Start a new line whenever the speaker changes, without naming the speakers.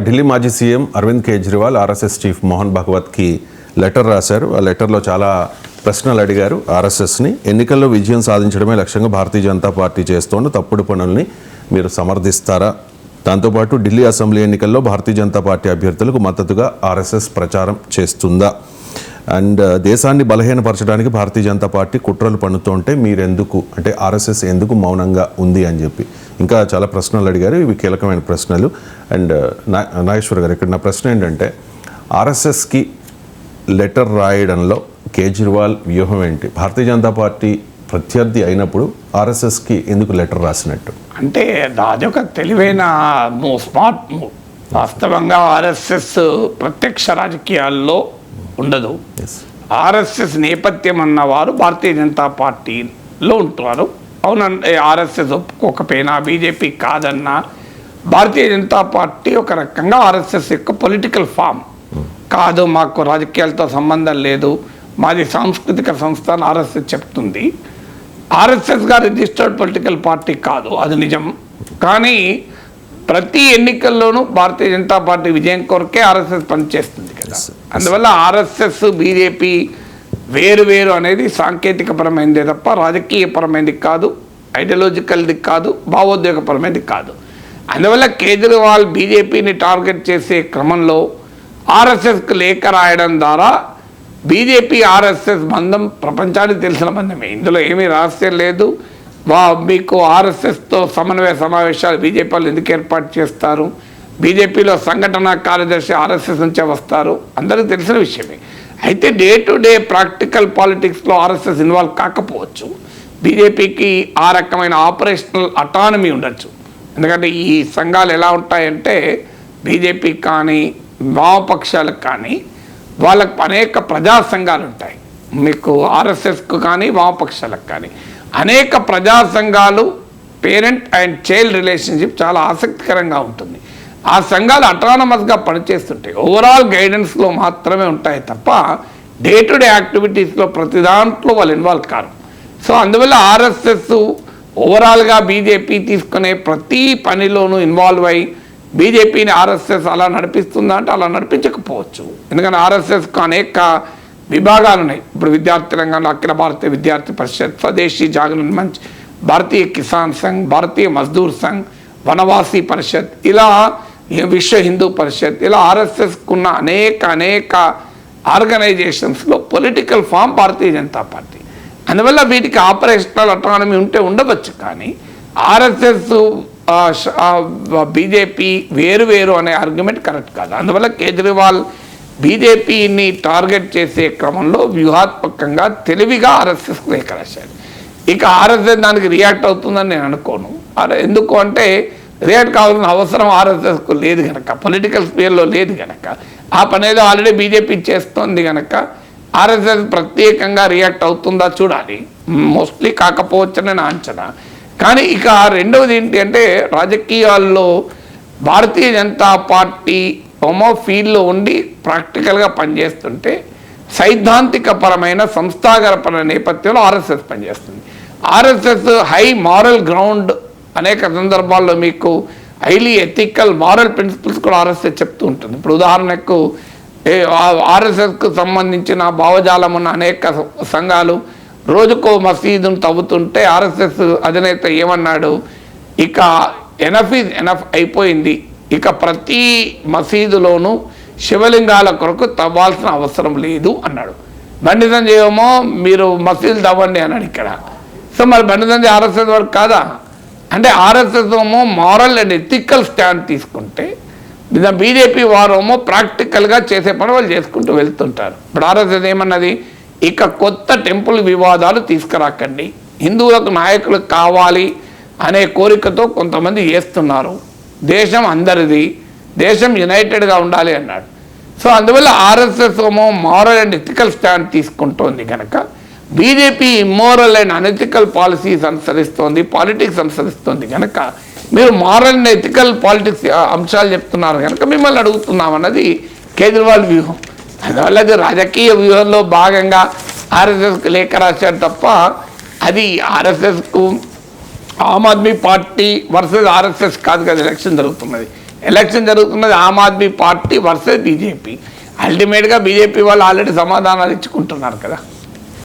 ఢిల్లీ మాజీ CM Arvind Kejriwal RSS chief Mohan భాగవత్కి letter రాశారు. ఆ లెటర్లో చాలా ప్రశ్నలు అడిగారు. ఆర్ఎస్ఎస్ని ఎన్నికల్లో విజయం సాధించడమే లక్ష్యంగా భారతీయ జనతా పార్టీ చేస్తోన్న తప్పుడు పనుల్ని మీరు సమర్థిస్తారా? దాంతోపాటు ఢిల్లీ అసెంబ్లీ ఎన్నికల్లో భారతీయ జనతా పార్టీ అభ్యర్థులకు మద్దతుగా ఆర్ఎస్ఎస్ ప్రచారం చేస్తుందా? అండ్ దేశాన్ని బలహీనపరచడానికి భారతీయ జనతా పార్టీ కుట్రలు పన్నుతుంటే మీరెందుకు, అంటే ఆర్ఎస్ఎస్ ఎందుకు మౌనంగా ఉంది అని చెప్పి ఇంకా చాలా ప్రశ్నలు అడిగారు. ఇవి కీలకమైన ప్రశ్నలు. అండ్ నాగేశ్వర్ గారు, ఇక్కడ నా ప్రశ్న ఏంటంటే, ఆర్ఎస్ఎస్కి లెటర్ రాయడంలో కేజ్రీవాల్ వ్యూహం ఏంటి? భారతీయ జనతా పార్టీ ప్రత్యర్థి అయినప్పుడు ఆర్ఎస్ఎస్కి ఎందుకు లెటర్ రాసినట్టు?
అంటే అది ఒక తెలివైన స్మార్ట్ మూవ్. వాస్తవంగా ఆర్ఎస్ఎస్ ప్రత్యక్ష రాజకీయాల్లో ఉండదు. ఆర్ఎస్ఎస్ నేపథ్యం అన్నవారు భారతీయ జనతా పార్టీలో ఉంటున్నారు. అవునంటే ఆర్ఎస్ఎస్ ఒప్పుకోకపోయినా, బీజేపీ కాదన్నా, భారతీయ జనతా పార్టీ ఒక రకంగా ఆర్ఎస్ఎస్ యొక్క పొలిటికల్ ఫామ్ కాదు, మాకు రాజకీయాలతో సంబంధం లేదు, మాది సాంస్కృతిక సంస్థ అని ఆర్ఎస్ఎస్ చెప్తుంది. ఆర్ఎస్ఎస్గా రిజిస్టర్డ్ పొలిటికల్ పార్టీ కాదు, అది నిజం. కానీ ప్రతి ఎన్నికల్లోనూ భారతీయ జనతా పార్టీ విజయం కొరకే ఆర్ఎస్ఎస్ పనిచేస్తుంది కదా. అందువల్ల ఆర్ఎస్ఎస్ బీజేపీ వేరు అనేది సాంకేతికపరమైనదే తప్ప రాజకీయపరమైనది కాదు, ఐడియాలజికల్ది కాదు, భావోద్వేగపరమైనది కాదు. అందువల్ల కేజ్రీవాల్ బీజేపీని టార్గెట్ చేసే క్రమంలో ఆర్ఎస్ఎస్కి లేఖ రాయడం ద్వారా బీజేపీ ఆర్ఎస్ఎస్ బంధం ప్రపంచానికి తెలిసిన బంధమే, ఇందులో ఏమీ రహస్యం లేదు. మీకు ఆర్ఎస్ఎస్తో సమన్వయ సమావేశాలు బీజేపీ వాళ్ళు ఎందుకు ఏర్పాటు చేస్తారు? బీజేపీలో సంఘటన కార్యదర్శి ఆర్ఎస్ఎస్ నుంచే వస్తారు, అందరికీ తెలిసిన విషయమే. అయితే డే టు డే ప్రాక్టికల్ పాలిటిక్స్లో ఆర్ఎస్ఎస్ ఇన్వాల్వ్ కాకపోవచ్చు. బీజేపీకి ఆ రకమైన ఆపరేషనల్ అటానమీ ఉండొచ్చు. ఎందుకంటే ఈ సంఘాలు ఎలా ఉంటాయంటే, బీజేపీకి కానీ వామపక్షాలకు కానీ వాళ్ళకు అనేక ప్రజా సంఘాలు ఉంటాయి. మీకు ఆర్ఎస్ఎస్కు కానీ వామపక్షాలకు కానీ అనేక ప్రజా సంఘాలు, పేరెంట్ అండ్ చైల్డ్ రిలేషన్షిప్ చాలా ఆసక్తికరంగా ఉంటుంది. ఆ సంఘాలు అటానమస్గా పనిచేస్తుంటాయి, ఓవరాల్ గైడెన్స్లో మాత్రమే ఉంటాయి తప్ప డే టు డే యాక్టివిటీస్లో ప్రతి దాంట్లో వాళ్ళు ఇన్వాల్వ్ కారు. సో అందువల్ల ఆర్ఎస్ఎస్ ఓవరాల్గా బీజేపీ తీసుకునే ప్రతి పనిలోనూ ఇన్వాల్వ్ అయ్యి బీజేపీని ఆర్ఎస్ఎస్ అలా నడిపిస్తుందా అంటే అలా నడిపించకపోవచ్చు. ఎందుకంటే ఆర్ఎస్ఎస్కు అనేక విభాగాలు ఉన్నాయి. ఇప్పుడు విద్యార్థి రంగంలో అఖిల భారతీయ విద్యార్థి పరిషత్, స్వదేశీ జాగరణ మంచ్, భారతీయ కిసాన్ సంఘ్, భారతీయ మజ్దూర్ సంఘ్, వనవాసీ పరిషత్, ఇలా విశ్వ హిందూ పరిషత్, ఇలా ఆర్ఎస్ఎస్కున్న అనేక ఆర్గనైజేషన్స్లో political form Bharatiya Janata party. అందువల్ల వీటికి ఆపరేషనల్ అటానమీ ఉంటే ఉండవచ్చు. కానీ ఆర్ఎస్ఎస్ బీజేపీ వేరు అనే ఆర్గ్యుమెంట్ కరెక్ట్ కాదు. అందువల్ల కేజ్రీవాల్ బీజేపీని టార్గెట్ చేసే క్రమంలో వ్యూహాత్మకంగా తెలివిగా ఆర్ఎస్ఎస్కి లేఖ రాశాడు. ఇక ఆర్ఎస్ఎస్ దానికి రియాక్ట్ అవుతుందని నేను అనుకోను. ఎందుకు అంటే రియాక్ట్ కావాల్సిన అవసరం ఆర్ఎస్ఎస్కు లేదు కనుక, పొలిటికల్ స్పేర్లో లేదు కనుక, ఆ పని ఏదో ఆల్రెడీ బీజేపీ చేస్తోంది కనుక ఆర్ఎస్ఎస్ ప్రత్యేకంగా రియాక్ట్ అవుతుందా చూడాలి. మోస్ట్లీ కాకపోవచ్చని నా అంచనా. కానీ ఇక రెండవది ఏంటి అంటే, రాజకీయాల్లో భారతీయ జనతా పార్టీ ఫీల్డ్లో ఉండి ప్రాక్టికల్గా పనిచేస్తుంటే సైద్ధాంతికపరమైన సంస్థాగరపరమైన నేపథ్యంలో ఆర్ఎస్ఎస్ పనిచేస్తుంది. ఆర్ఎస్ఎస్ హై మారల్ గ్రౌండ్ అనేక సందర్భాల్లో మీకు హైలీ ఎథికల్ మారల్ ప్రిన్సిపల్స్ కూడా ఆర్ఎస్ఎస్ చెప్తూ ఉంటుంది. ఇప్పుడు ఉదాహరణకు ఆర్ఎస్ఎస్కు సంబంధించిన భావజాలం ఉన్న అనేక సంఘాలు రోజుకో మసీదును తవ్వుతుంటే ఆర్ఎస్ఎస్ అధినేత ఏమన్నాడు, ఇక ఎనఫ్ ఈజ్ ఎనఫ్ అయిపోయింది, ఇక ప్రతి మసీదులోనూ శివలింగాల కొరకు తవ్వాల్సిన అవసరం లేదు అన్నాడు. బండి సంజయ్ ఏమో మీరు మసీదులు తవ్వండి అన్నాడు ఇక్కడ. సో మరి బండి సంజయ్ ఆర్ఎస్ఎస్ వరకు కాదా? అంటే ఆర్ఎస్ఎస్ ఏమో మారల్ అండ్ ఎథికల్ స్టాండ్ తీసుకుంటే బీజేపీ వారేమో ప్రాక్టికల్గా చేసే పని వాళ్ళు చేసుకుంటూ వెళ్తుంటారు. ఇప్పుడు ఆర్ఎస్ఎస్ ఏమన్నది, ఇక కొత్త టెంపుల్ వివాదాలు తీసుకురాకండి, హిందువులకు నాయకులు కావాలి అనే కోరికతో కొంతమంది చేస్తున్నారు, దేశం అందరిది, దేశం యునైటెడ్గా ఉండాలి అన్నాడు. సో అందువల్ల ఆర్ఎస్ఎస్ ఏమో మారల్ అండ్ ఎథికల్ స్టాండ్ తీసుకుంటోంది కనుక BJP immoral and unethical policies అనుసరిస్తోంది, పాలిటిక్స్ అనుసరిస్తోంది కనుక మీరు మారల్ అండ్ ఎథికల్ పాలిటిక్స్ అంశాలు చెప్తున్నారు కనుక మిమ్మల్ని అడుగుతున్నామన్నది కేజ్రీవాల్ వ్యూహం. అందువల్ల అది రాజకీయ వ్యూహంలో భాగంగా ఆర్ఎస్ఎస్కి లేఖ రాశారు తప్ప అది ఆర్ఎస్ఎస్కు Aam Aadmi party versus RSS కాదు కదా ఎలక్షన్ జరుగుతున్నది. ఎలక్షన్ జరుగుతున్నది Aam Aadmi party versus BJP. అల్టిమేట్గా బీజేపీ వాళ్ళు ఆల్రెడీ సమాధానాలు ఇచ్చుకుంటున్నారు కదా.